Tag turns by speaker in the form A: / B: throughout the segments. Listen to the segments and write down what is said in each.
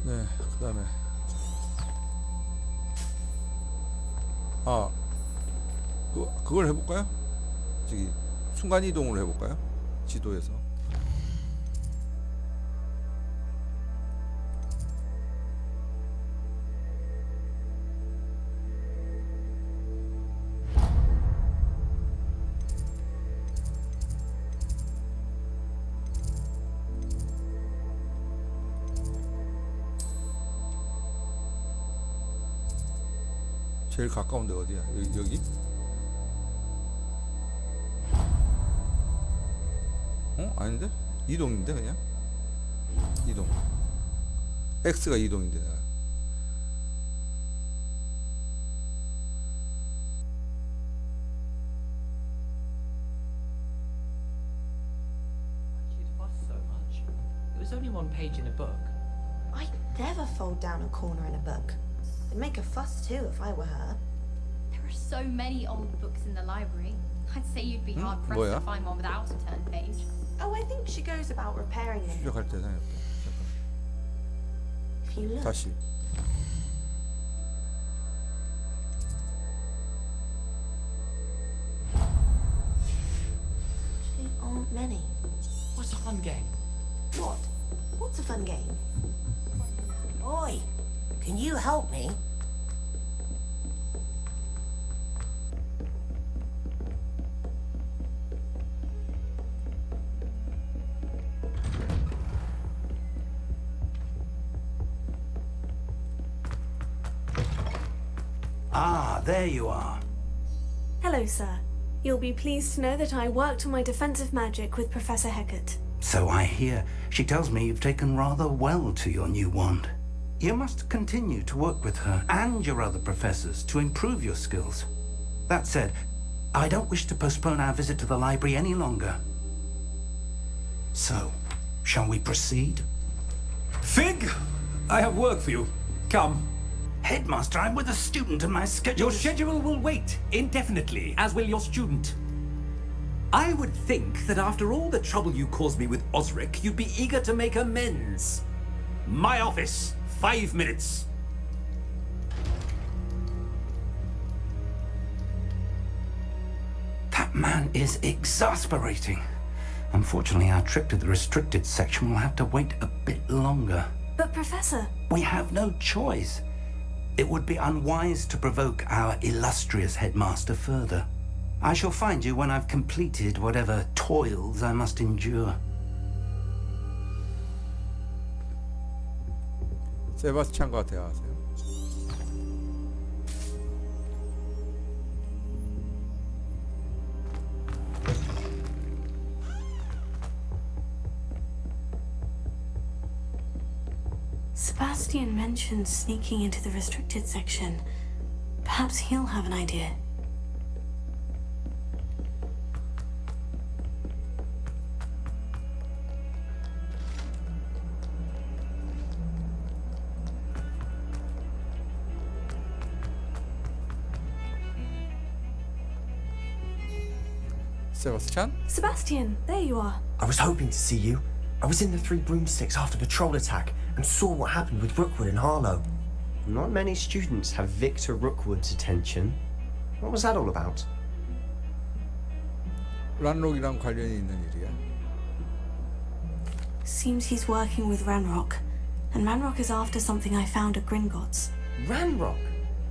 A: 네, 그다음에 그걸 해볼까요? 저기 순간 이동을 해볼까요? 지도에서. 제일 가까운 데 어디야? 여기? 아닌데? 이동인데 그냥? 이동. X가 이동인데 내가.
B: You'd fuss so much. It was only one page in a book.
C: I'd never fold down a corner in a book. I'd make a fuss too if I were her.
D: There are so many old books in the library. I'd say you'd be hard pressed
A: 뭐야?
D: to find one without a turned page.
C: Oh, I think she goes about repairing them.
A: 시작할 때 생각했다.
C: If you look,
A: 다시.
C: actually aren't many.
B: What's a fun game?
C: What? What's a fun game?
E: Oi, can you help me?
F: Ah, there you are.
G: Hello, sir. You'll be pleased to know that I worked on my defensive magic with Professor Heckert.
F: So I hear. She tells me you've taken rather well to your new wand. You must continue to work with her and your other professors to improve your skills. That said, I don't wish to postpone our visit to the library any longer. So, shall we proceed?
H: Fig, I have work for you. Come.
F: Headmaster, I'm with a student and my schedule
H: Your schedule will wait indefinitely, as will your student. I would think that after all the trouble you caused me with Osric, you'd be eager to make amends. My office, 5 minutes.
F: That man is exasperating. Unfortunately, our trip to the restricted section will have to wait a bit longer.
G: But, Professor,
F: We have no choice. It would be unwise to provoke our illustrious headmaster further. I shall find you when I've completed whatever toils I must endure.
A: 세바스찬과 대화하세요.
G: Sebastian mentioned sneaking into the restricted section. Perhaps he'll have an idea.
A: 세바스찬?
G: Sebastian, there you are.
I: I was hoping to see you. I was in the Three Broomsticks after the troll attack and saw what happened with Rookwood and Harlow.
J: Not many students have Victor Rookwood's attention. What was that all about?
A: 란록이랑 관련이 있는 일이야.
G: Seems he's working with Ranrock. And Ranrock is after something I found at Gringotts.
J: Ranrock?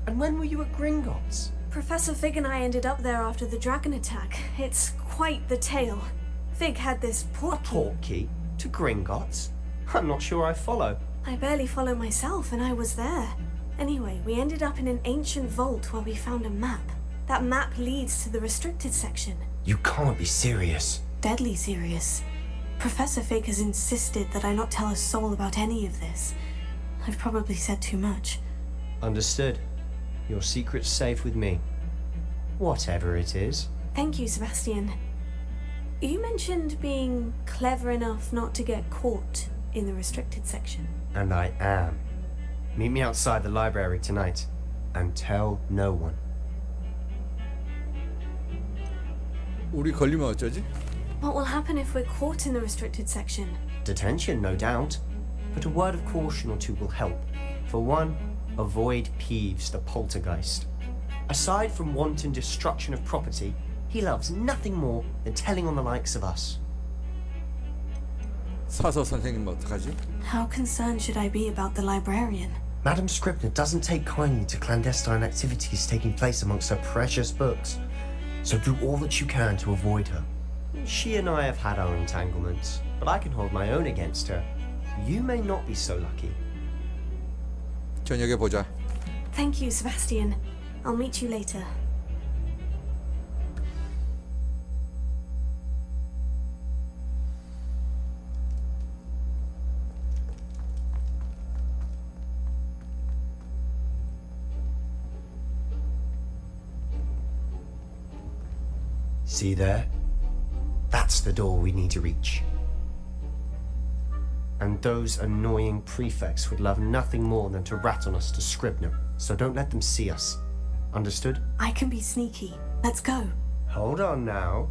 J: And when were you at Gringotts?
G: Professor Fig and I ended up there after the dragon attack. It's quite the tale. Fig had this
J: A
G: portkey.
J: portkey? To Gringotts? I'm not sure I follow.
G: I barely follow myself, and I was there. Anyway, we ended up in an ancient vault where we found a map. That map leads to the restricted section.
J: You can't be serious.
G: Deadly serious. Professor Fig has insisted that I not tell a soul about any of this. I've probably said too much.
J: Understood. Your secret's safe with me. Whatever it is.
G: Thank you, Sebastian. You mentioned being clever enough not to get caught in the restricted section.
J: And I am. Meet me outside the library tonight. And tell no one.
A: 우리 걸리면 어쩌지?
G: What will happen if we're caught in the restricted section?
J: Detention, no doubt. but a word of caution or two will help. For one, avoid Peeves, the poltergeist. Aside from wanton destruction of property, he loves nothing more than telling on the likes of us.
A: 사서 선생님 어떡하지?
G: How concerned should I be about the librarian?
I: Madam Scribner doesn't take kindly to clandestine activities taking place amongst her precious books, so do all that you can to avoid her.
J: She and I have had our entanglements, but I can hold my own against her. You may not be so lucky.
A: 저녁에 보자.
G: Thank you, Sebastian. I'll meet you later.
I: See there? That's the door we need to reach.
J: And those annoying prefects would love nothing more than to rat on us to Scribner, so don't let them see us. Understood?
G: I can be sneaky. Let's go.
J: Hold on now.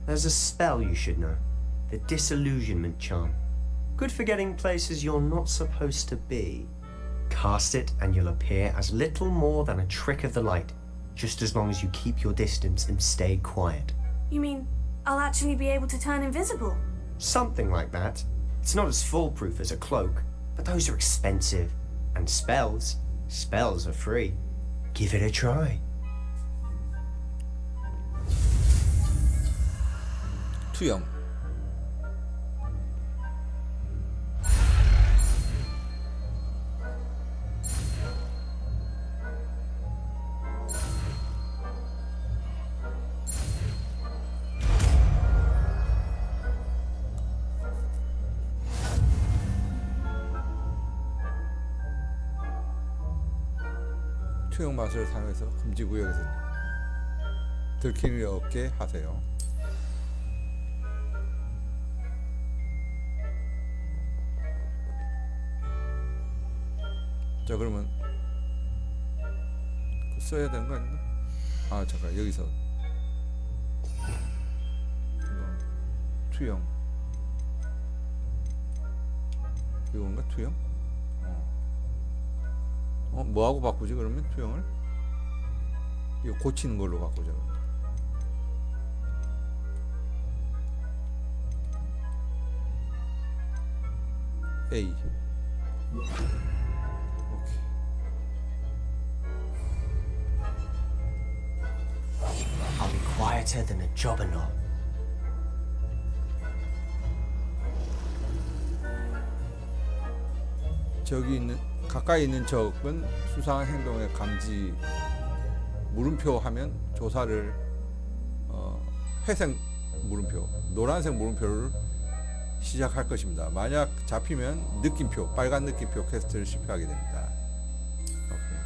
J: There's a spell you should know. The Disillusionment Charm. Good for getting places you're not supposed to be. Cast it and you'll appear as little more than a trick of the light, just as long as you keep your distance and stay quiet.
G: You mean I'll actually be able to turn invisible?
J: Something like that. It's not as foolproof as a cloak, but those are expensive. And spells are free.
I: Give it a try.
A: 투영. 투영 마술을 사용해서 금지 구역에서 들킴이 없게 하세요. 자, 그러면 써야 되는 거 아닌가? 아, 잠깐, 여기서 투영 이건가? 투영? 뭐하고 바꾸지 그러면 투영을? 이거 고치는 걸로 바꾸자. A. 오케이.
I: I'll be quieter than a jobberknoll.
A: 저기 있는 가까이 있는 적은 수상한 행동의 감지 물음표 하면 조사를 회색 물음표, 노란색 물음표를 시작할 것입니다. 만약 잡히면 느낌표, 빨간 느낌표 퀘스트를 실패하게 됩니다. 오케이.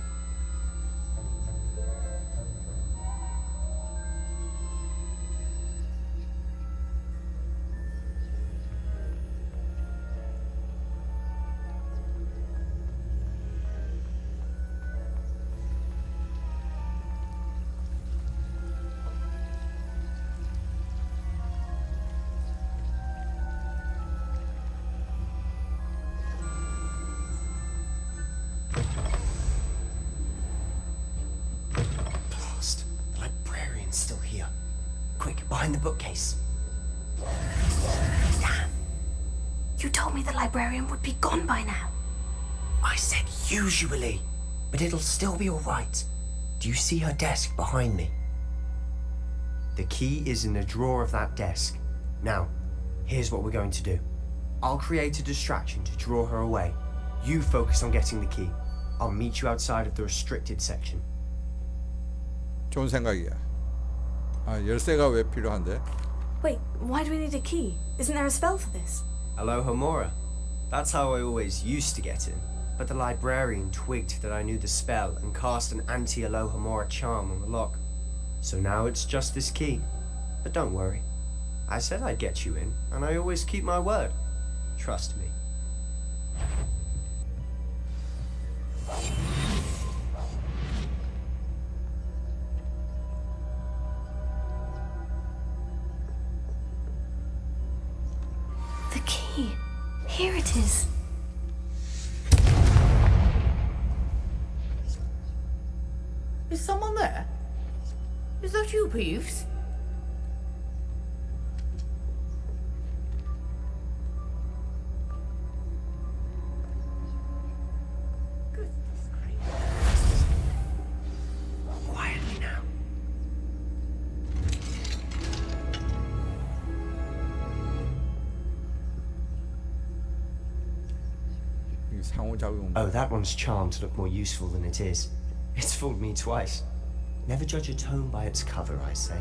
I: Still here. Quick, behind the bookcase.
G: Damn. You told me the librarian would be gone by now.
I: I said usually, but it'll still be all right. Do you see her desk behind me?
J: The key is in the drawer of that desk. Now, here's what we're going to do. I'll create a distraction to draw her away. You focus on getting the key. I'll meet you outside of the restricted section.
A: 좋은 생각이야. 아, 열쇠가 왜 필요한데?
G: Wait, why do we need a key? Isn't there a spell for this?
J: Alohomora. That's how I always used to get in. But the librarian twigged that I knew the spell and cast an anti-Alohomora charm on the lock. So now it's just this key. But don't worry. I said I'd get you in, and I always keep my word. Trust me.
G: The key. Here it is.
E: Is someone there? Is that you, Peeves? Goodness gracious. Quietly now.
A: 이 상호작용.
J: Oh, that one's charmed to look more useful than it is. It's fooled me twice. Never judge a tome by its cover, I say.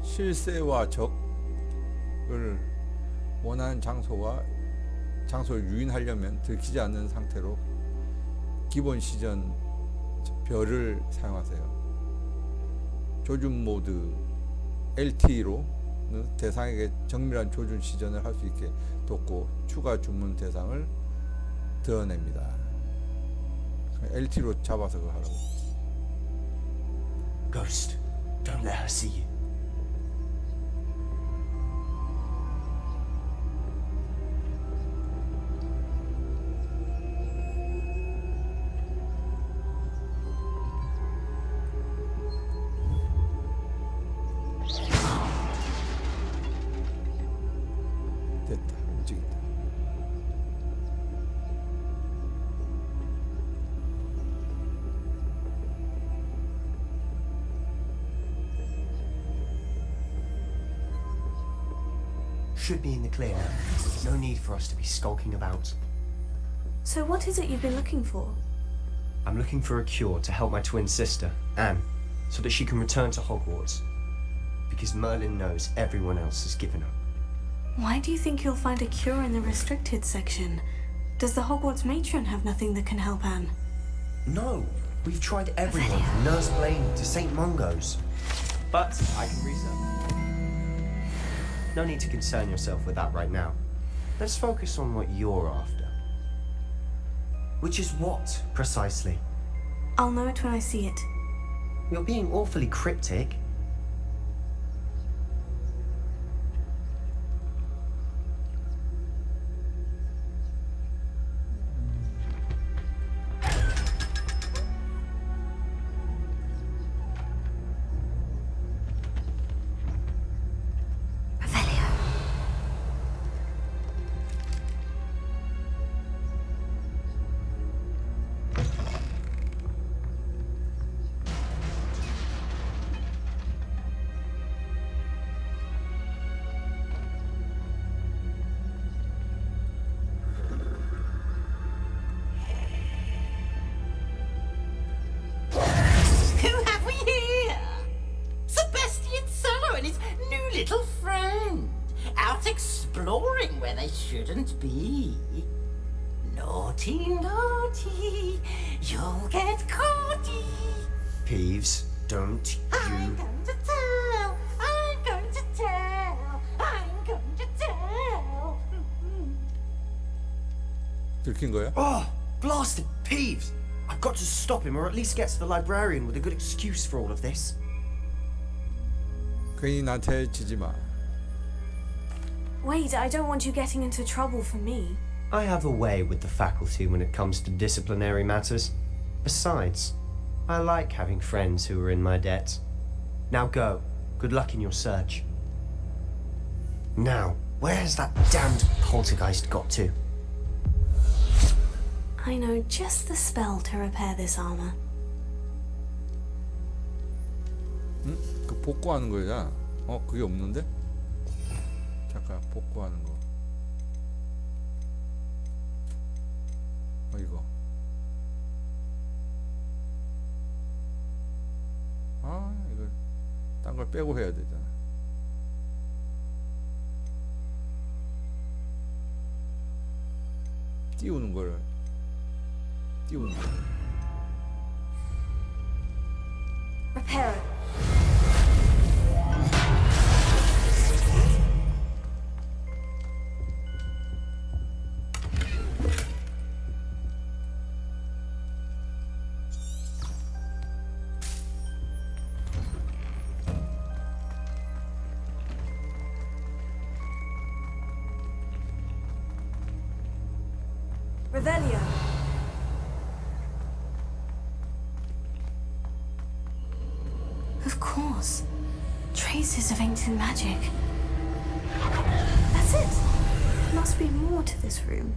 A: 실세와 적을 원하는 장소를 유인하려면 들키지 않는 상태로 기본 시전 별을 사용하세요. 조준 모드 LT로는 대상에게 정밀한 조준 시전을 할 수 있게 돕고 추가 주문 대상을 드러냅니다. LT로 잡아서 그거 하라고.
J: Ghost, don't let her see you.
A: 됐다. 움직인다.
J: Should be in the clear now. No need for us to be skulking about.
G: So what is it you've been looking for?
J: I'm looking for a cure to help my twin sister, Anne, so that she can return to Hogwarts. Because Merlin knows everyone else has given up.
G: Why do you think you'll find a cure in the restricted section? Does the Hogwarts matron have nothing that can help Anne?
J: No, we've tried everyone from Nurse Blaine to St. Mungo's. But I can research. No need to concern yourself with that right now. Let's focus on what you're after. Which is what, precisely?
G: I'll know it when I see it.
J: You're being awfully cryptic.
E: Little friend, out exploring where they shouldn't be. Naughty, naughty, you'll get caughty.
J: Peeves, don't
E: I'm
J: you...
E: going to tell, I'm going to tell, I'm going to tell.
A: 들킨 거야?
J: Oh, blasted Peeves! I've got to stop him, or at least get to the librarian with a good excuse for all of this.
A: 괜히 나한테 지지 마.
G: Wait, I don't want you getting into trouble for me.
J: I have a way with the faculty when it comes to disciplinary matters. Besides, I like having friends who are in my debt. Now go. Good luck in your search. Now, where's that damned poltergeist got to?
G: I know just the spell to repair this armor.
A: 응? 그 복구하는 거야. 그게 없는데? 잠깐 복구하는 거. 이거. 이걸 딴 걸 빼고 해야 되잖아. 띄우는 거.
G: Repair it. Revelio. doors. Traces of ancient magic. That's it. Must be more to this room.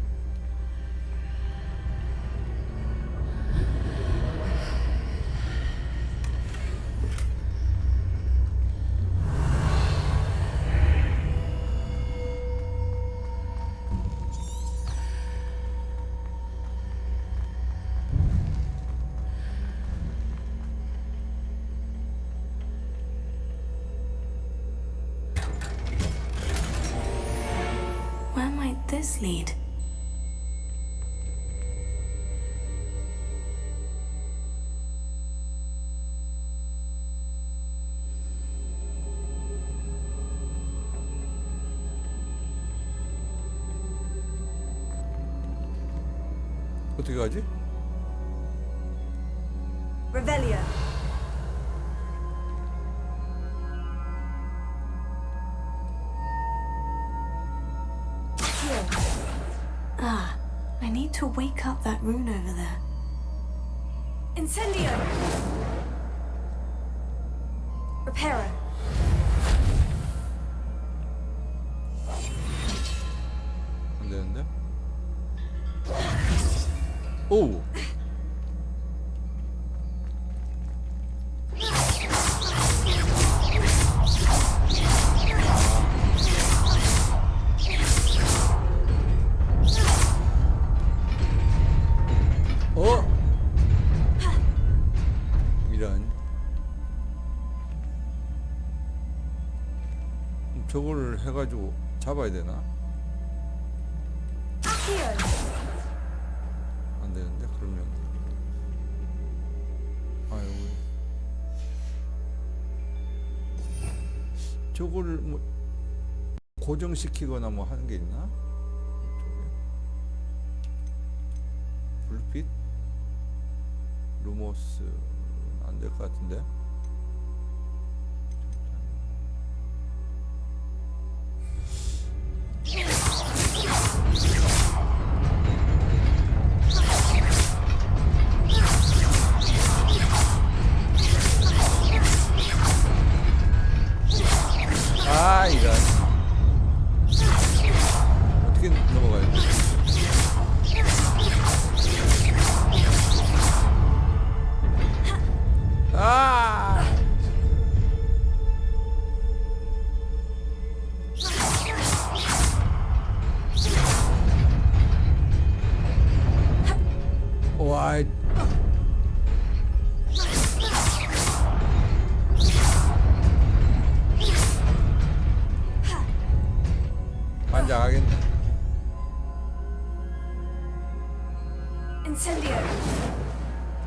G: Where might this lead?
A: 어떻게 가지?
G: Revelio. Here. Ah, I need to wake up that rune over there. Incendio. Reparo.
A: 안 되는데? 오! 어? 이런. 저거를 해가지고 잡아야 되나? 안 되는데 그러면. 아유. 저거를 뭐 고정시키거나 뭐 하는 게 있나? 이쪽에. 불빛? 루모스 안 될 것 같은데. 아, 이런. 어떻게 넘어가야 돼? 아! 와. 반장하겠네.
G: Incendio.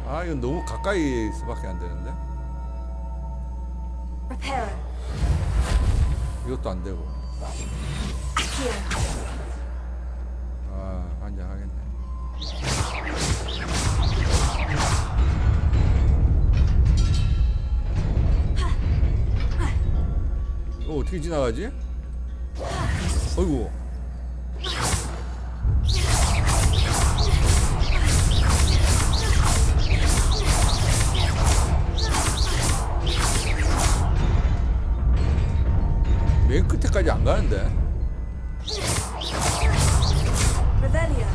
A: 아, 이건 너무 가까이 수밖에 안 되는데.
G: Reparo.
A: 이것도 안 되고.
G: Here.
A: 아, 반장하겠네. 어떻게 지나가지? 어이구. 맨 끝에까지 안 가는데.
G: Revelio.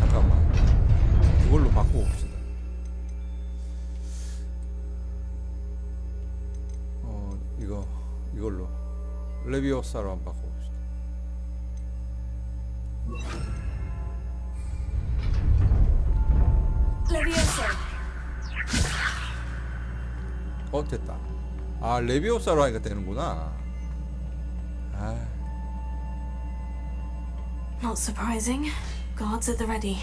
A: 잠깐만. 이걸로 바꿔봅시다. 이걸로 레비오사로 한번 바꿔봅시다.
G: Levioso.
A: 됐다. 아, 레비오사로 하니까 되는구나. 아,
G: Not surprising. Guards at the ready.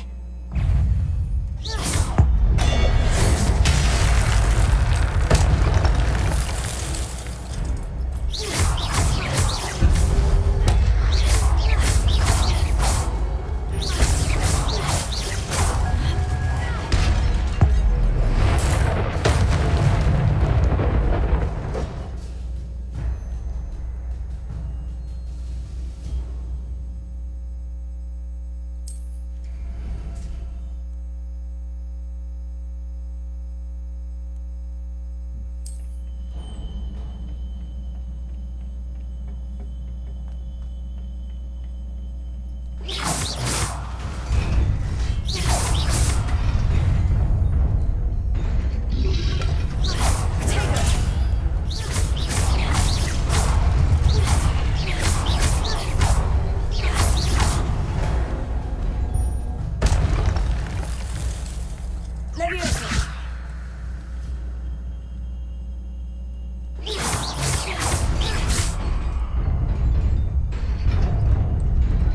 G: Leviosa.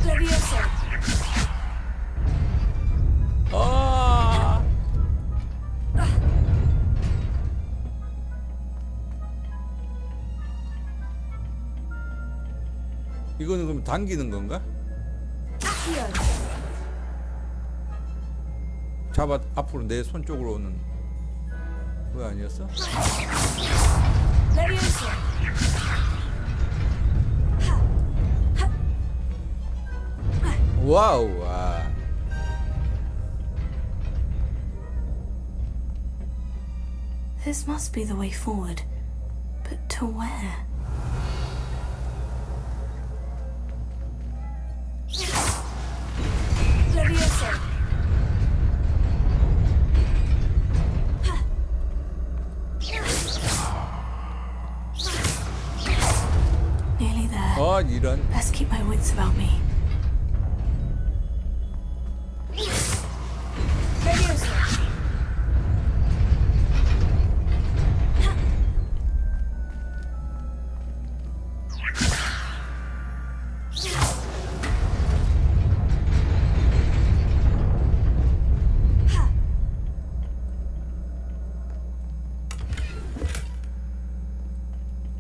G: Leviosa.
A: 아! 이거는 그럼 당기는 건가?
G: Accio.
A: 잡아 앞으로 내 손 쪽으로 오는 그거 아니었어?
G: Leviosa.
A: 와우. 와.
G: This must be the way forward. But to where? Leviosa. Nearly there.
A: 아, 이런.
G: Best keep my wits about me. Leviosa.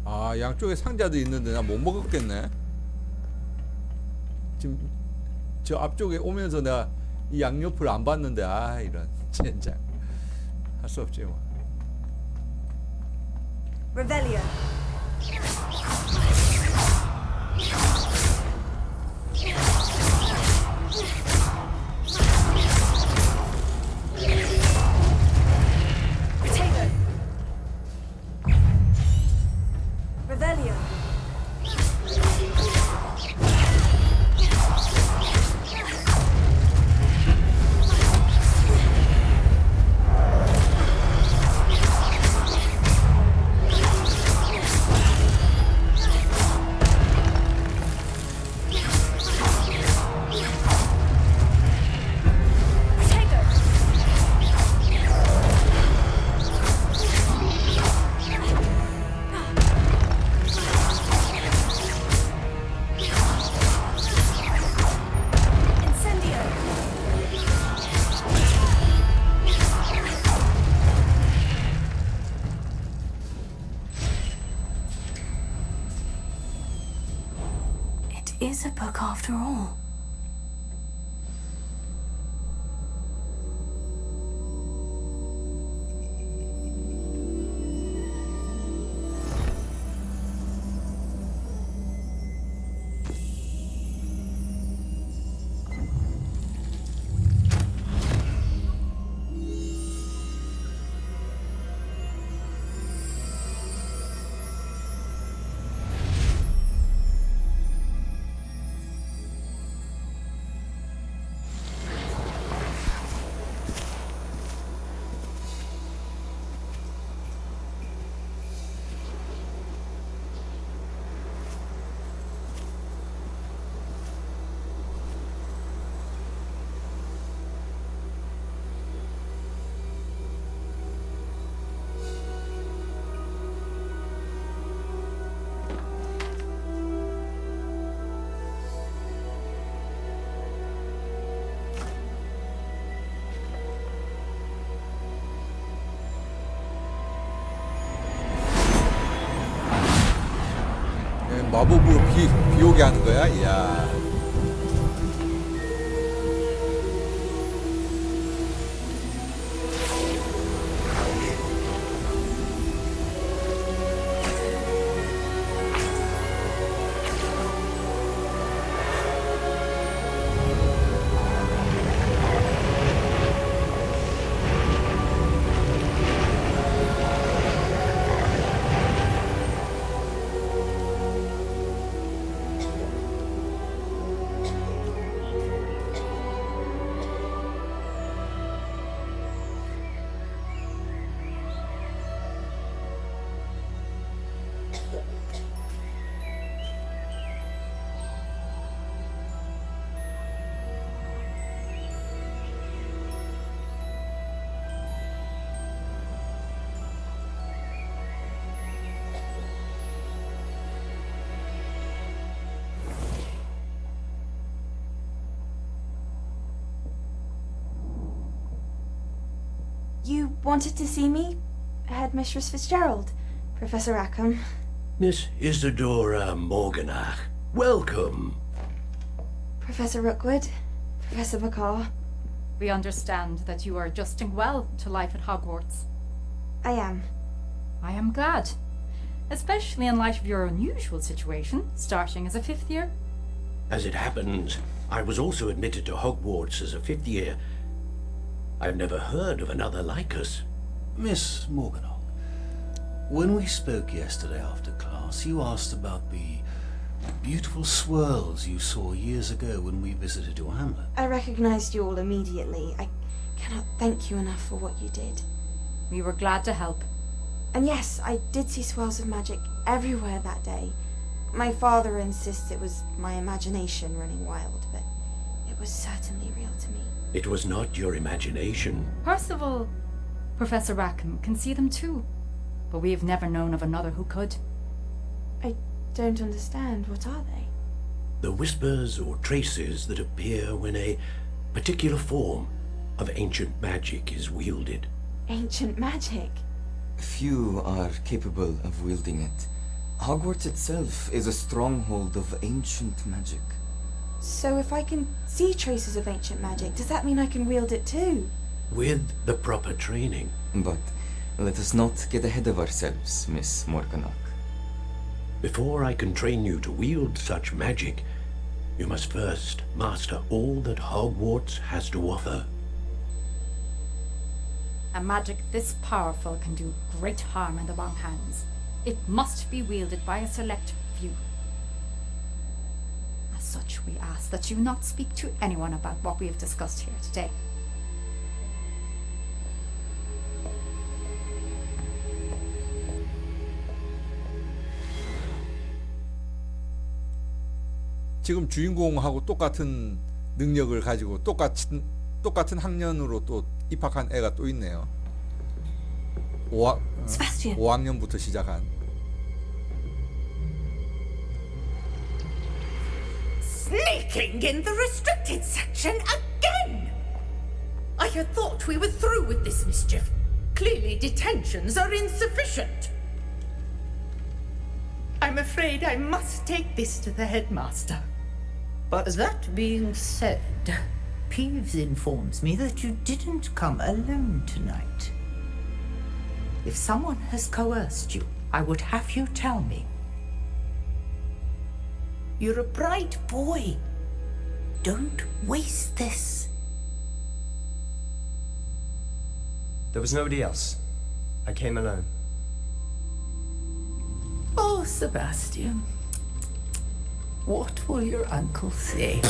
A: 아, 양쪽에 상자도 있는데 나 못 먹었겠네. 지금 저 앞쪽에 오면서 내가 이 양옆을 안 봤는데, 아, 이런 젠장. 할 수 없지 뭐.
G: Revelio. Potato. Revelio. Is a book after all.
A: 마법으로 비 오게 하는 거야? 이야.
C: wanted to see me? Headmistress Fitzgerald, Professor Rackham.
K: Miss Isadora Morganach, welcome.
C: Professor Rookwood, Professor McCaw.
E: We understand that you are adjusting well to life at Hogwarts.
C: I am.
E: I am glad, especially in light of your unusual situation, starting as a 5th year.
K: As it happens, I was also admitted to Hogwarts as a 5th year. I've never heard of another like us.
L: Miss Morganach, when we spoke yesterday after class, you asked about the beautiful swirls you saw years ago when we visited your hamlet.
C: I recognized you all immediately. I cannot thank you enough for what you did.
E: We were glad to help.
C: And yes, I did see swirls of magic everywhere that day. My father insists it was my imagination running wild, but it was certainly real to me.
K: It was not your imagination.
E: Percival, Professor Rackham can see them too, but we have never known of another who could.
C: I don't understand. What are they?
K: The whispers or traces that appear when a particular form of ancient magic is wielded.
C: Ancient magic?
M: Few are capable of wielding it. Hogwarts itself is a stronghold of ancient magic.
C: So if I can see traces of ancient magic, does that mean I can wield it too?
K: With the proper training.
M: But let us not get ahead of ourselves, Miss Morganach.
K: Before I can train you to wield such magic, you must first master all that Hogwarts has to offer.
E: A magic this powerful can do great harm in the wrong hands. It must be wielded by a select few. As such, we ask that you not speak to anyone about what we have discussed here today.
A: 지금 주인공하고 똑같은 능력을 가지고 똑같은 학년으로 또 입학한 애가 또 있네요.
G: Sebastian.
A: 5학년부터 시작한.
N: Sneaking in the restricted section again! I had thought we were through with this mischief. Clearly detentions are insufficient. I'm afraid I must take this to the headmaster.
O: But that being said, Peeves informs me that you didn't come alone tonight. If someone has coerced you, I would have you tell me. You're a bright boy. Don't waste this.
J: There was nobody else. I came alone.
O: Oh, Sebastian. What will your uncle say?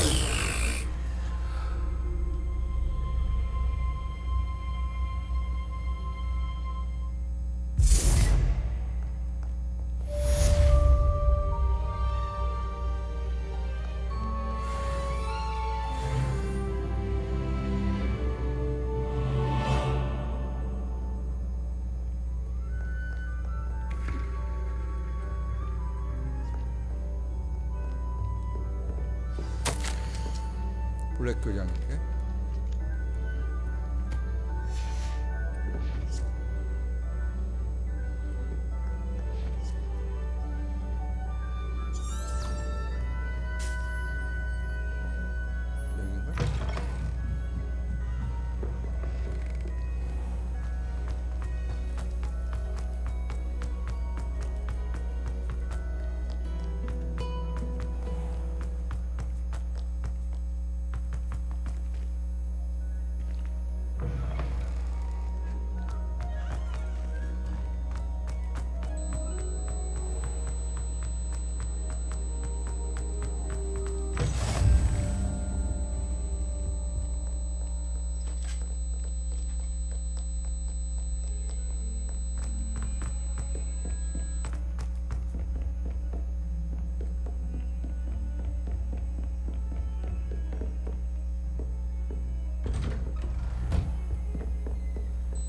A: 블랙 교장인데.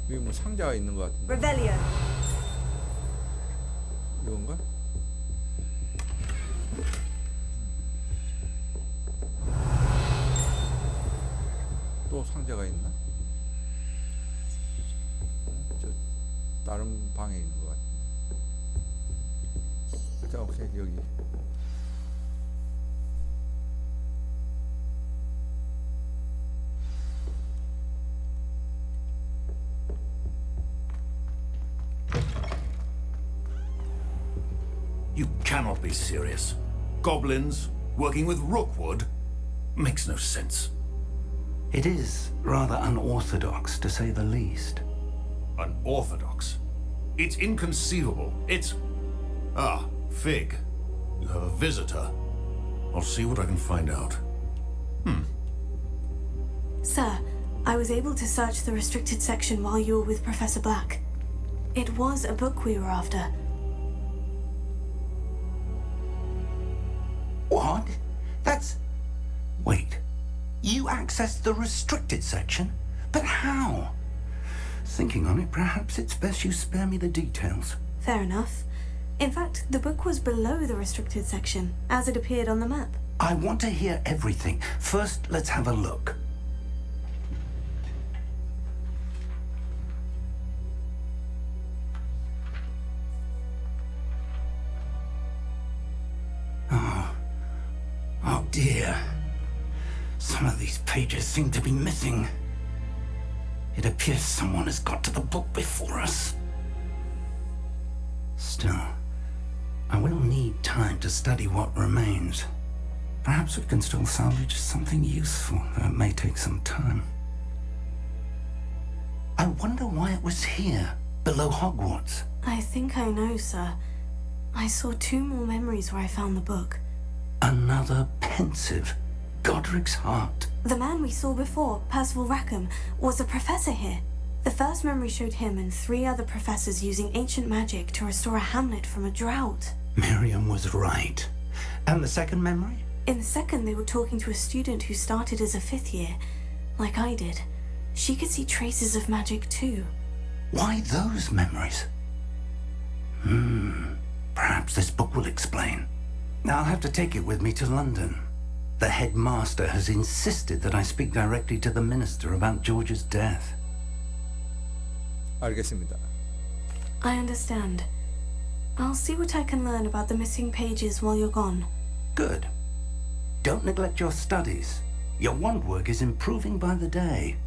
A: 여기 뭐 상자가 있는 것 같은데.
G: Revelio.
A: 이건가? 또 상자가 있나? 다른 방에 있는 것 같아. 자, 오케이, 여기.
L: You cannot be serious. Goblins working with rookwood makes no sense.
F: It is rather unorthodox, to say the least.
L: Unorthodox? It's inconceivable. It's... Ah, Fig. You have a visitor. I'll see what I can find out.
G: Sir, I was able to search the restricted section while you were with Professor Black. It was a book we were after.
F: What? That's... Wait. You accessed the restricted section? But how? Thinking on it, perhaps it's best you spare me the details.
G: Fair enough. In fact, the book was below the restricted section, as it appeared on the map.
F: I want to hear everything. First, let's have a look. Oh dear. Some of these pages seem to be missing. It appears someone has got to the book before us. Still, I will need time to study what remains. Perhaps we can still salvage something useful, though it may take some time. I wonder why it was here, below Hogwarts.
G: I think I know, sir. I saw 2 more memories where I found the book.
F: Another pensive. Godric's heart.
G: The man we saw before, Percival Rackham, was a professor here. The first memory showed him and 3 other professors using ancient magic to restore a hamlet from a drought.
F: Miriam was right. And the second memory?
G: In the second, they were talking to a student who started as a 5th year, like I did. She could see traces of magic too.
F: Why those memories? Perhaps this book will explain. I'll have to take it with me to London. The headmaster has insisted that I speak directly to the minister about George's death.
A: 알겠습니다.
G: I understand. I'll see what I can learn about the missing pages while you're gone.
F: Good. Don't neglect your studies. Your wand work is improving by the day.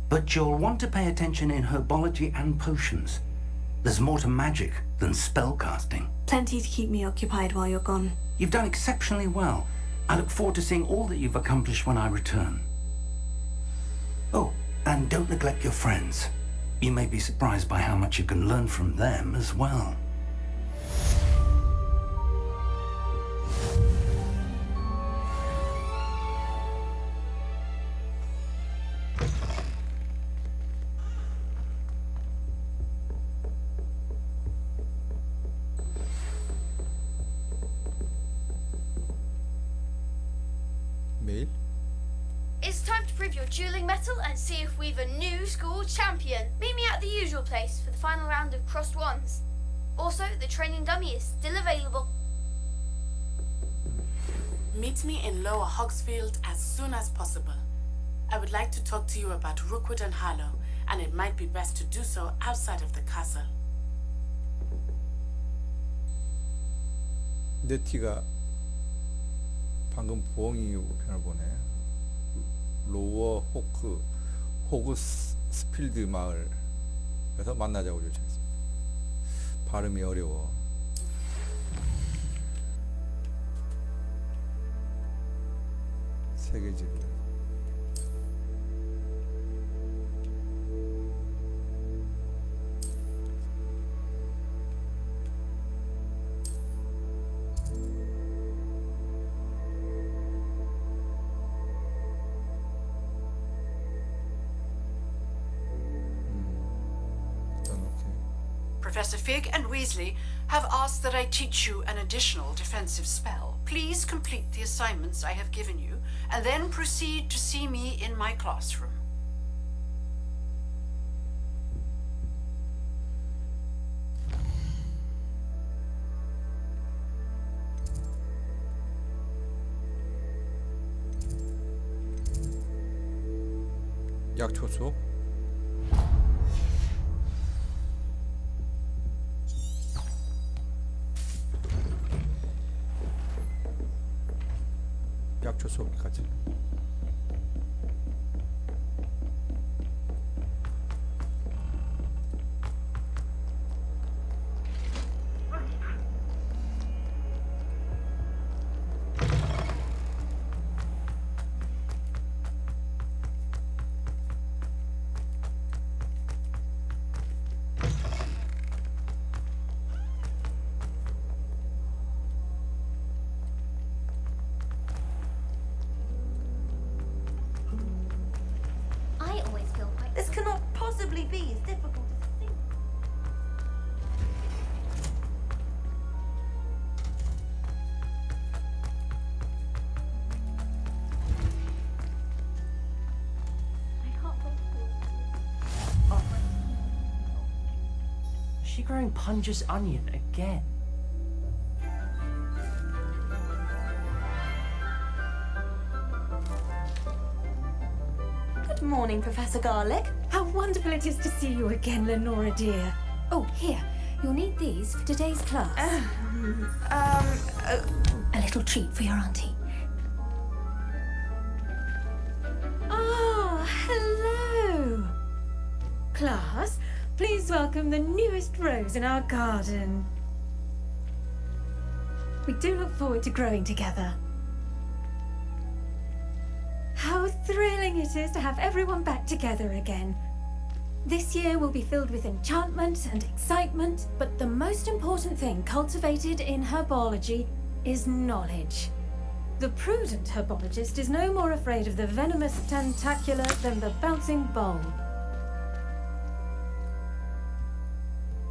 F: But you'll want to pay attention in herbology and potions. There's more to magic than spellcasting.
G: Plenty to keep me occupied while you're gone.
F: You've done exceptionally well. I look forward to seeing all that you've accomplished when I return. Oh, and don't neglect your friends. You may be surprised by how much you can learn from them as well.
A: 메일?
P: It's time to prove your dueling mettle and see if we've a new school champion. Meet me at the usual place for the final round of crossed wands. Also, the training dummy is still available.
Q: Meet me in Lower Hogsfield as soon as possible. I would like to talk to you about Rookwood and Harlow, and it might be best to do so outside of the castle.
A: 네티가 방금 부엉이 우편을 보네. 로워 호그스필드 마을에서 만나자고 요청했습니다. 발음이 어려워. 세계지도.
Q: Professor Fig and Weasley have asked that I teach you an additional defensive spell. Please complete the assignments I have given you, and then proceed to see me in my classroom.
A: 약초 수업? 어쩔 수 없니까.
D: I always feel quite.
G: This cannot possibly be as difficult as it seems.
D: I can't believe.
J: Is she growing Punja's onion again?
G: Good morning, Professor Garlic.
E: How wonderful it is to see you again, Lenora dear. Oh, here. You'll need these for today's class. A little treat for your auntie. Oh, hello. Class, please welcome the newest rose in our garden. We do look forward to growing together. How thrilling it is to have everyone back together again. This year will be filled with enchantment and excitement, but the most important thing cultivated in herbology is knowledge. The prudent herbologist is no more afraid of the venomous tentacula than the bouncing bulb.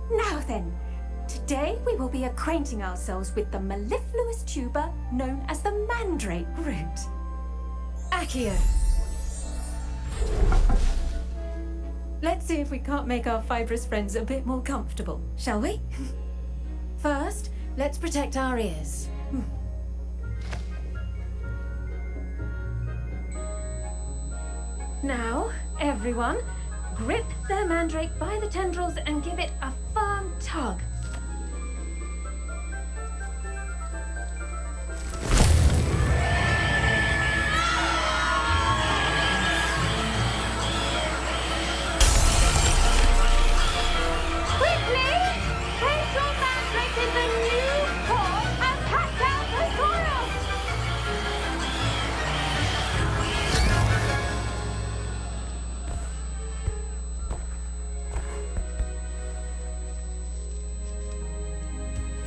E: Now then, today we will be acquainting ourselves with the mellifluous tuber known as the mandrake root. Accio. Let's see if we can't make our fibrous friends a bit more comfortable, shall we? First, let's protect our ears. Now, everyone, grip their mandrake by the tendrils and give it a firm tug.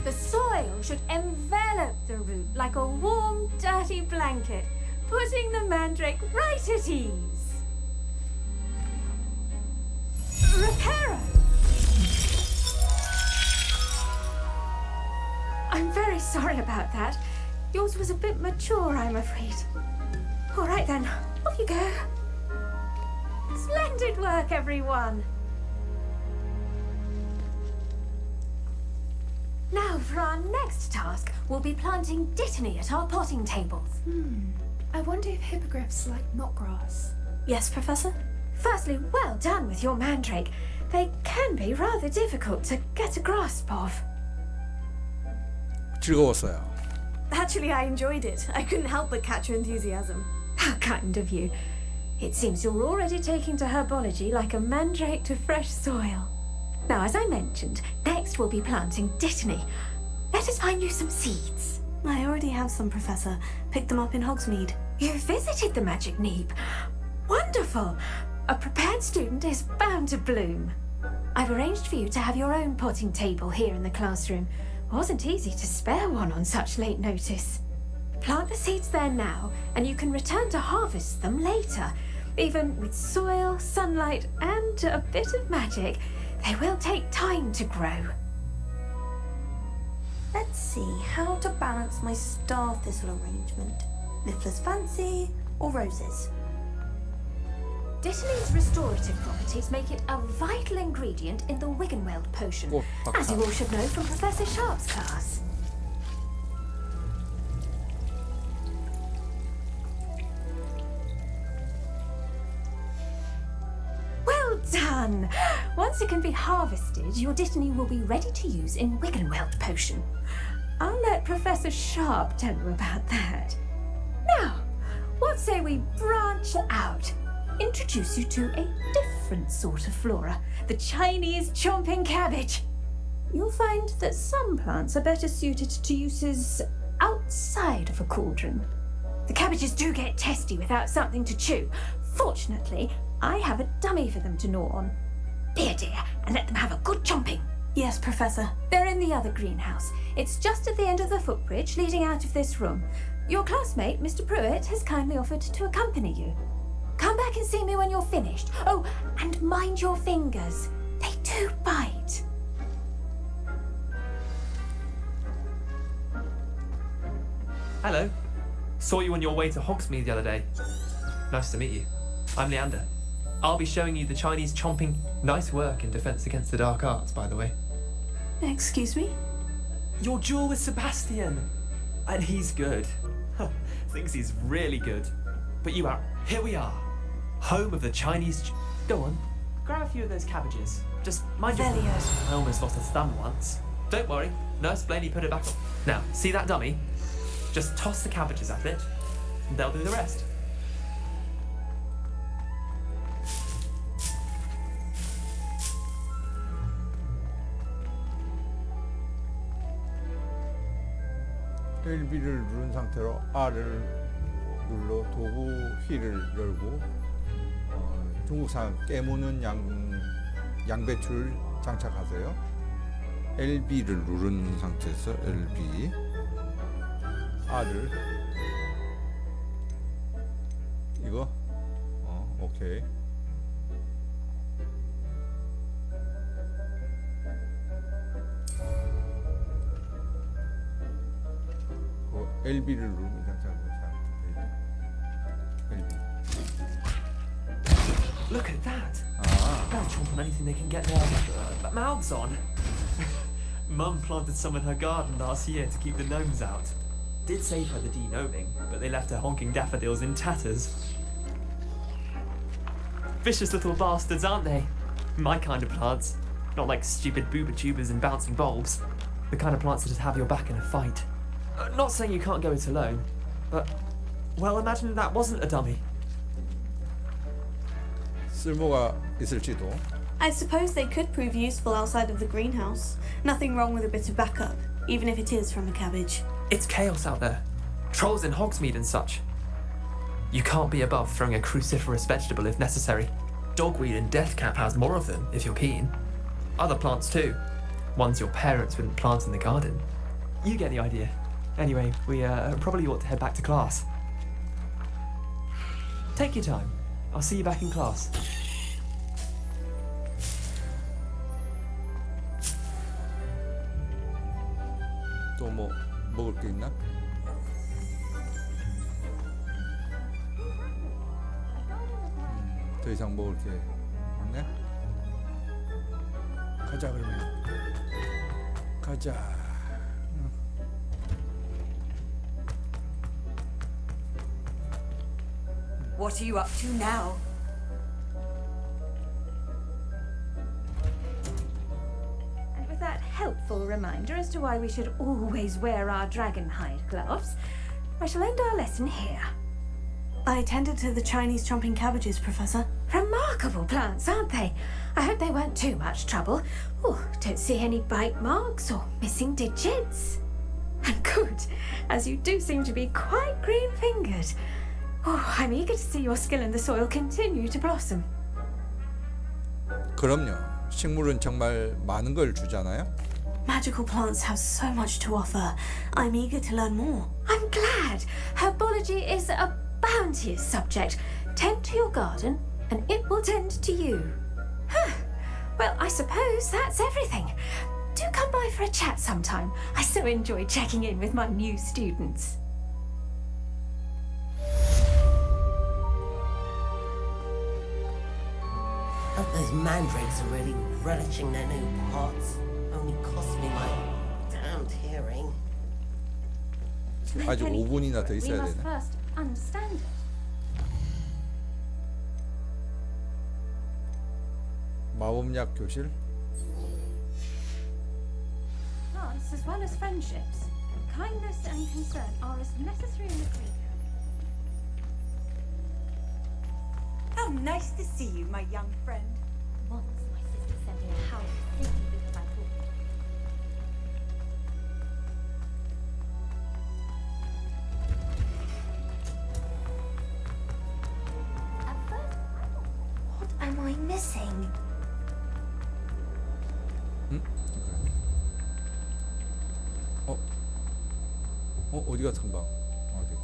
E: The soil should envelop the root like a warm, dirty blanket, putting the mandrake right at ease. Reparo! I'm very sorry about that. Yours was a bit mature, I'm afraid. All right then, off you go. Splendid work, everyone. Now for our next task, we'll be planting dittany at our potting tables.
R: I wonder if hippogriffs like knotgrass.
G: Yes, Professor?
E: Firstly, well done with your mandrake. They can be rather difficult to get a grasp of.
A: 즐거웠어요.
G: Actually, I enjoyed it. I couldn't help but catch your enthusiasm.
E: How kind of you. It seems you're already taking to herbology like a mandrake to fresh soil. Now, as I mentioned, next we'll be planting dittany. Let us find you some seeds.
G: I already have some, Professor. Picked them up in Hogsmeade.
E: You visited the Magic Neep. Wonderful. A prepared student is bound to bloom. I've arranged for you to have your own potting table here in the classroom. Wasn't easy to spare one on such late notice. Plant the seeds there now, and you can return to harvest them later. Even with soil, sunlight, and a bit of magic, they will take time to grow.
G: Let's see how to balance my star thistle arrangement. Niffler's fancy or roses?
E: Dittany's restorative properties make it a vital ingredient in the Wiggenweld potion, as you all should know from Professor Sharp's class. Well done! Once it can be harvested, your dittany will be ready to use in Wiggenweld potion. I'll let Professor Sharp tell you about that. Now, what say we branch out? Introduce you to a different sort of flora, the Chinese chomping cabbage. You'll find that some plants are better suited to uses outside of a cauldron. The cabbages do get testy without something to chew. Fortunately, I have a dummy for them to gnaw on. Be a dear and let them have a good chomping.
G: Yes, Professor.
E: They're in the other greenhouse. It's just at the end of the footbridge leading out of this room. Your classmate, Mr. Pruitt, has kindly offered to accompany you. Come back and see me when you're finished. Oh, and mind your fingers. They do bite.
S: Hello. Saw you on your way to Hogsmeade the other day. Nice to meet you. I'm Leander. I'll be showing you the Chinese chomping. Nice work in Defense Against the Dark Arts, by the way.
G: Excuse me?
S: Your duel with Sebastian. And he's good. Thinks he's really good. But you are. Here we are. Home of the Chinese. Go on. Grab a few of those cabbages. Just mind your. I almost lost a thumb once. Don't worry. Nurse Blaney put it back on. Now, see that dummy? Just toss the cabbages at it, and they'll do the rest.
A: LB를 누른 상태로 R을 눌러 도구 휠을 열고 중국산 깨무는 양배추를 장착하세요. LB를 누른 상태에서 LB R을 이거 오케이. LB를 누르면 LB.
S: Look at that. They'll chomp on anything they can get their mouths on. Mum planted some in her garden last year to keep the gnomes out. Did save her the de-gnoming, but they left her honking daffodils in tatters. Vicious little bastards, aren't they? My kind of plants. Not like stupid booba tubers and bouncing bulbs. The kind of plants that just have your back in a fight. Not saying you can't go it alone, but, well, imagine that wasn't a dummy.
A: 쓸모가 있을지도.
G: I suppose they could prove useful outside of the greenhouse. Nothing wrong with a bit of backup, even if it is from a cabbage.
S: It's chaos out there. Trolls in Hogsmeade and such. You can't be above throwing a cruciferous vegetable if necessary. Dogweed and deathcap has more of them, if you're keen. Other plants too. Ones your parents wouldn't plant in the garden. You get the idea. Anyway, we probably ought to head back to class. Take your time. I'll see you back in class.
A: 또 뭐 먹을 게 있나? 더 이상 먹을 게 없네. 가자 그러면. 가자.
E: What are you up to now? And with that helpful reminder as to why we should always wear our dragonhide gloves, I shall end our lesson here.
G: I attended to the Chinese chomping cabbages, Professor.
E: Remarkable plants, aren't they? I hope they weren't too much trouble. Oh, don't see any bite marks or missing digits. And good, as you do seem to be quite green-fingered. Oh, I'm eager to see your skill in the soil continue to blossom.
A: 그럼요. 식물은 정말 많은 걸 주잖아요.
G: Magical plants have so much to offer. I'm eager to learn more.
E: I'm glad. Herbology is a bounteous subject. Tend to your garden, and it will tend to you. Well, I suppose that's everything. Do come by for a chat sometime. I so enjoy checking in with my new students.
T: Hope those mandrakes are really relishing their new pots. Only cost me my damned hearing.
A: 아직 5분이나 더
E: We
A: 있어야
E: must
A: 되네.
E: first understand it.
A: 마법약 교실.
E: Plants as well as friendships. Kindness and concern are as necessary in the creed.
U: So nice to see you, my young friend.
D: Once my sister sent me a house simply because I thought. At first,
E: What am I missing?
A: 어디가 탐방? 어디?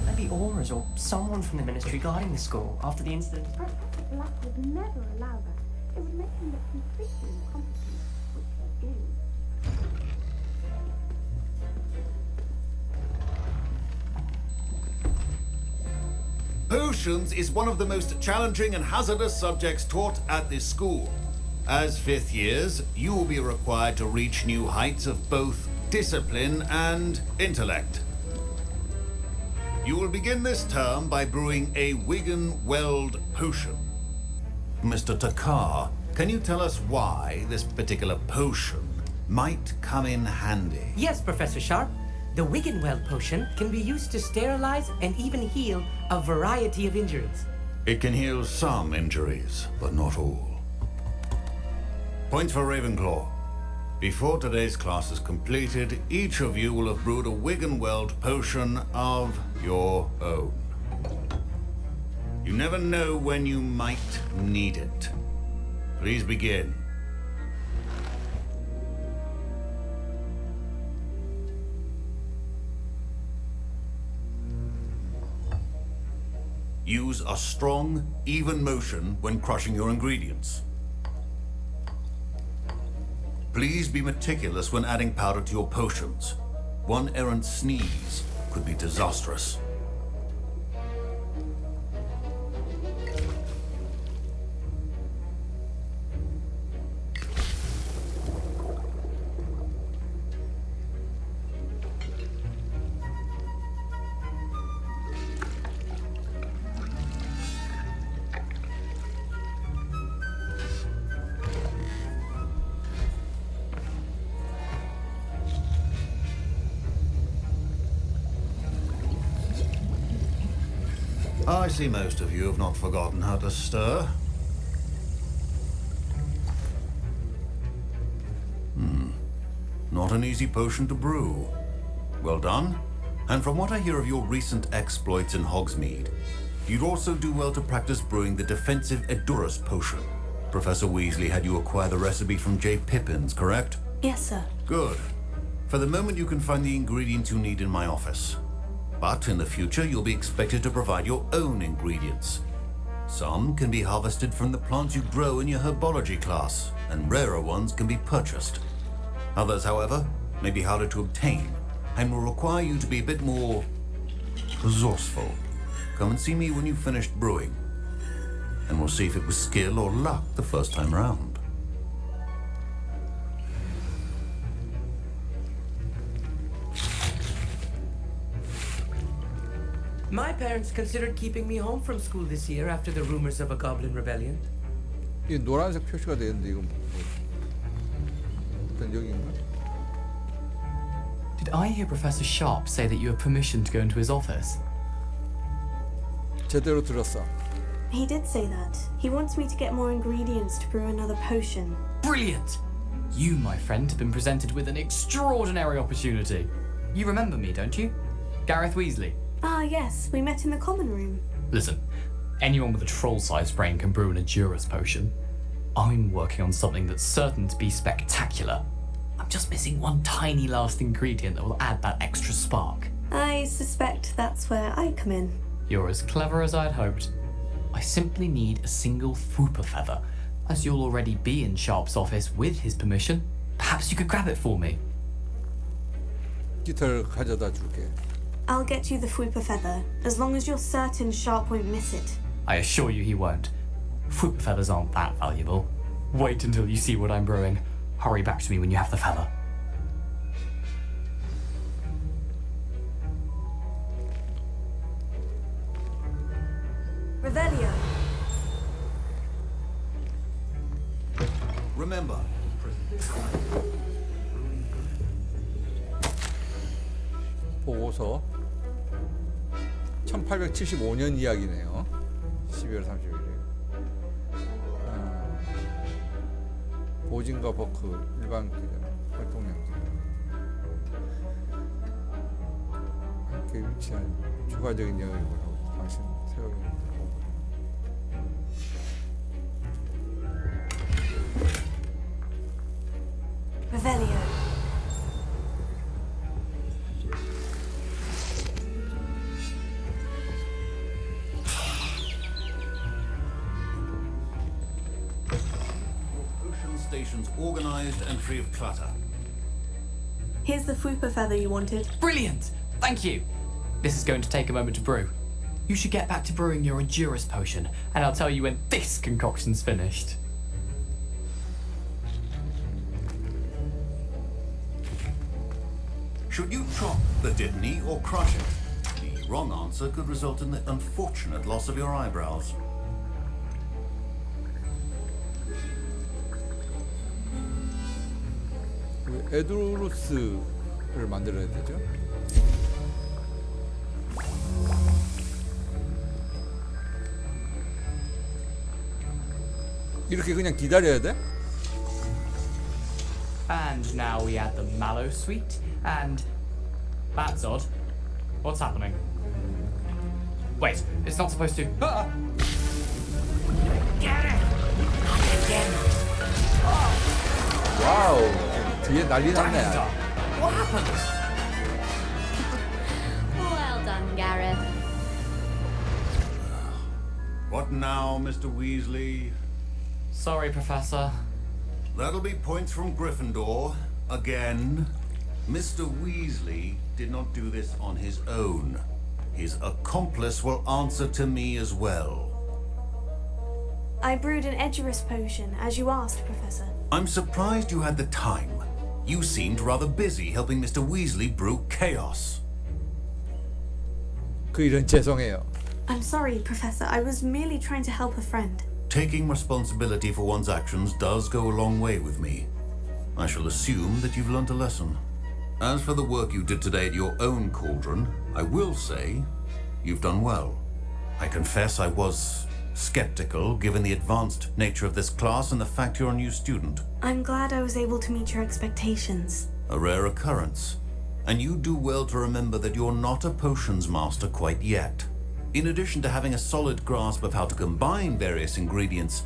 V: Maybe Aura's or someone from the ministry guarding the school after the incident.
W: Professor Black would never allow that. It would make him look completely incompetent, which he is.
X: Potions is one of the most challenging and hazardous subjects taught at this school. As fifth years, you will be required to reach new heights of both discipline and intellect. You will begin this term by brewing a Wigan-Weld potion. Mr. Takar, can you tell us why this particular potion might come in handy?
V: Yes, Professor Sharp. The Wigan-Weld potion can be used to sterilize and even heal a variety of injuries.
X: It can heal some injuries, but not all. Points for Ravenclaw. Before today's class is completed, each of you will have brewed a Wigan-Weld potion of your own. You never know when you might need it. Please begin. Use a strong, even motion when crushing your ingredients. Please be meticulous when adding powder to your potions. One errant sneeze could be disastrous. I see most of you have not forgotten how to stir. Not an easy potion to brew. Well done. And from what I hear of your recent exploits in Hogsmeade, you'd also do well to practice brewing the defensive Edurus potion. Professor Weasley had you acquire the recipe from J. Pippins, correct?
G: Yes, sir.
X: Good. For the moment, you can find the ingredients you need in my office. But in the future, you'll be expected to provide your own ingredients. Some can be harvested from the plants you grow in your herbology class, and rarer ones can be purchased. Others, however, may be harder to obtain, and will require you to be a bit more resourceful. Come and see me when you've finished brewing, and we'll see if it was skill or luck the first time round.
V: My parents considered keeping me home from school this year after the rumors of a goblin rebellion.
A: 이 노란색 표시가 되는데 이건 어떤 여기인가?
Y: Did I hear Professor Sharp say that you have permission to go into his office?
A: 제대로 들었어.
G: He did say that. He wants me to get more ingredients to brew another potion.
Y: Brilliant! You, my friend, have been presented with an extraordinary opportunity. You remember me, don't you? Gareth Weasley.
G: Ah, yes, we met in the common room.
Y: Listen, anyone with a troll-sized brain can brew an Edurus potion. I'm working on something that's certain to be spectacular. I'm just missing one tiny last ingredient that will add that extra spark.
G: I suspect that's where I come in.
Y: You're as clever as I'd hoped. I simply need a single Fwooper feather. As you'll already be in Sharp's office with his permission, perhaps you could grab it for me.
A: 깃털 가져다 줄게.
G: I'll get you the Fwooper feather, as long as you're certain Sharp won't miss it.
Y: I assure you he won't. Fwooper feathers aren't that valuable. Wait until you see what I'm brewing. Hurry back to me when you have the feather.
G: Revelio.
A: 소서 1875년 이야기네요. 12월 31일. 보진과 버크 일반 기자 활동량지 함께 위치한 추가적인 영역을 하고 당신 새로운
G: Revelio.
X: Ocean stations organized and free of clutter.
G: Here's the Fwooper feather you wanted.
Y: Brilliant! Thank you! This is going to take a moment to brew. You should get back to brewing your Endurance potion, and I'll tell you when this concoction's finished.
X: Should you chop the Dittany or crush it? The wrong answer could result in the unfortunate loss of your eyebrows.
A: 에드루스를 만들어야 되죠. 이렇게 그냥 기다려야 돼?
Y: And now we add the mallow sweet, and that's odd. What's happening? Wait, it's not supposed to. Ah!
N: Get it! Not again.
A: 와우, 뒤에 난리 났네.
N: What happened?
D: Well done, Gareth.
X: What now, Mr. Weasley?
Y: Sorry, Professor.
X: That'll be points from Gryffindor. Again. Mr. Weasley did not do this on his own. His accomplice will answer to me as well.
G: I brewed an Edurus potion, as you asked, Professor.
X: I'm surprised you had the time. You seemed rather busy helping Mr. Weasley brew chaos.
A: 그 일은 죄송해요.
G: I'm sorry, Professor. I was merely trying to help a friend.
X: Taking responsibility for one's actions does go a long way with me. I shall assume that you've learnt a lesson. As for the work you did today at your own cauldron, I will say you've done well. I confess I was skeptical given the advanced nature of this class and the fact you're a new student.
G: I'm glad I was able to meet your expectations.
X: A rare occurrence. And you do well to remember that you're not a potions master quite yet. In addition to having a solid grasp of how to combine various ingredients,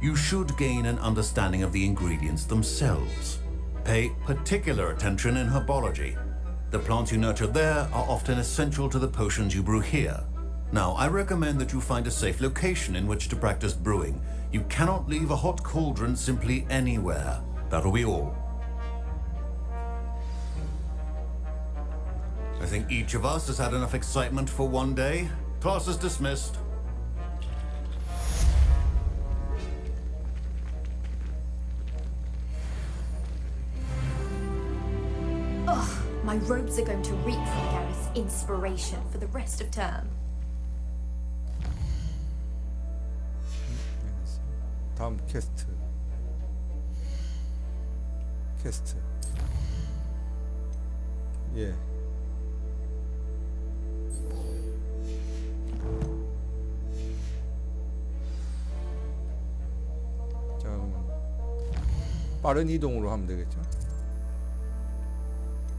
X: you should gain an understanding of the ingredients themselves. Pay particular attention in herbology. The plants you nurture there are often essential to the potions you brew here. Now, I recommend that you find a safe location in which to practice brewing. You cannot leave a hot cauldron simply anywhere. That'll be all. I think each of us has had enough excitement for one day. Class is dismissed.
D: Ugh, my robes are going to reek from Gareth's inspiration for the rest of term.
A: 다음 퀘스트. 예. 자, 그러면 빠른 이동으로 하면 되겠죠.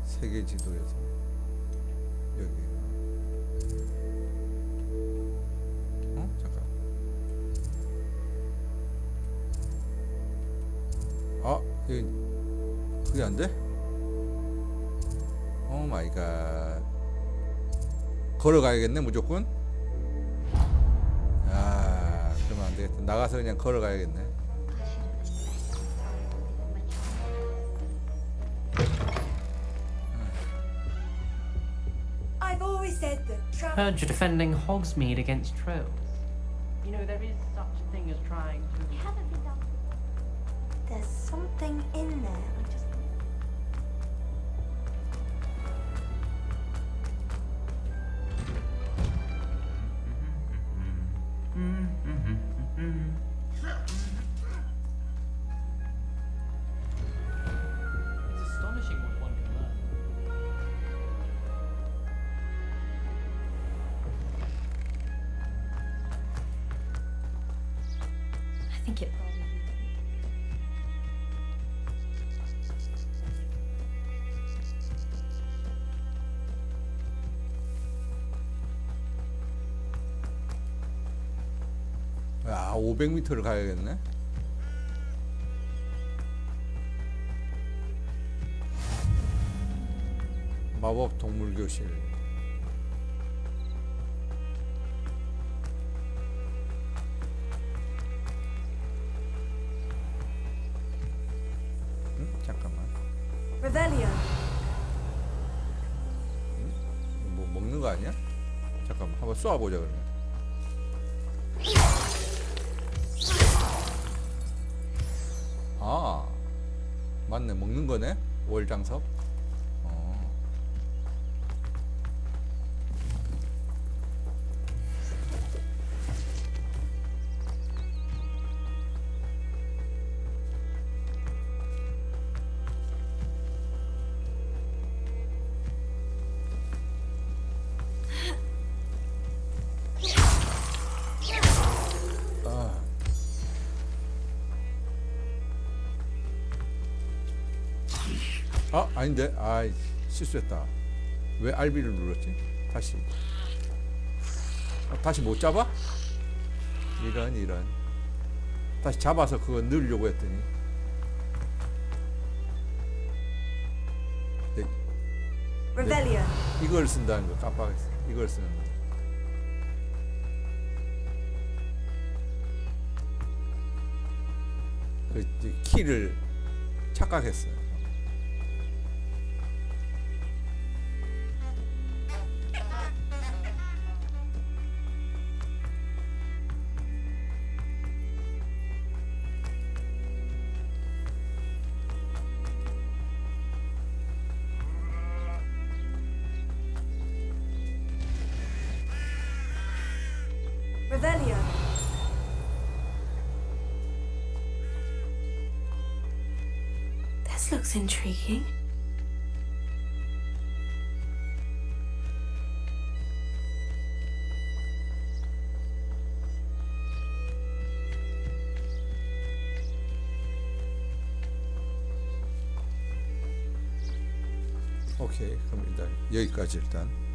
A: 세계 지도에서 여기. 잠깐. 아, 그게 안 돼? 오 마이 갓. 걸어가야겠네 무조건. 아, 그러면 안 되겠다. 나가서 그냥 걸어가야겠네.
B: I've always said that travel.
C: Heard you're defending Hogsmeade against trolls. You know, there is such a thing as trying to...
B: You haven't been down. There's something in there. I just.
Y: It's astonishing what one can learn.
R: blanket problem.
A: 아, 500m를 가야겠네. 마법 동물 교실. 잠깐만.
G: Revelio.
A: 뭐 먹는 거 아니야? 잠깐만, 한번 쏘아보자 그러면. 아, 맞네. 먹는 거네. 월장석. 아, 아닌데. 아, 실수했다. 왜 RB를 눌렀지? 다시. 다시 못 잡아? 이런. 다시 잡아서 그거 넣으려고 했더니.
G: Revelio.
A: 이걸 쓴다는 거 깜빡했어. 이걸 쓰는 거. 그 키를 착각했어요.
G: Revelio. This looks intriguing.
A: 오케이, 그럼 일단 여기까지 일단.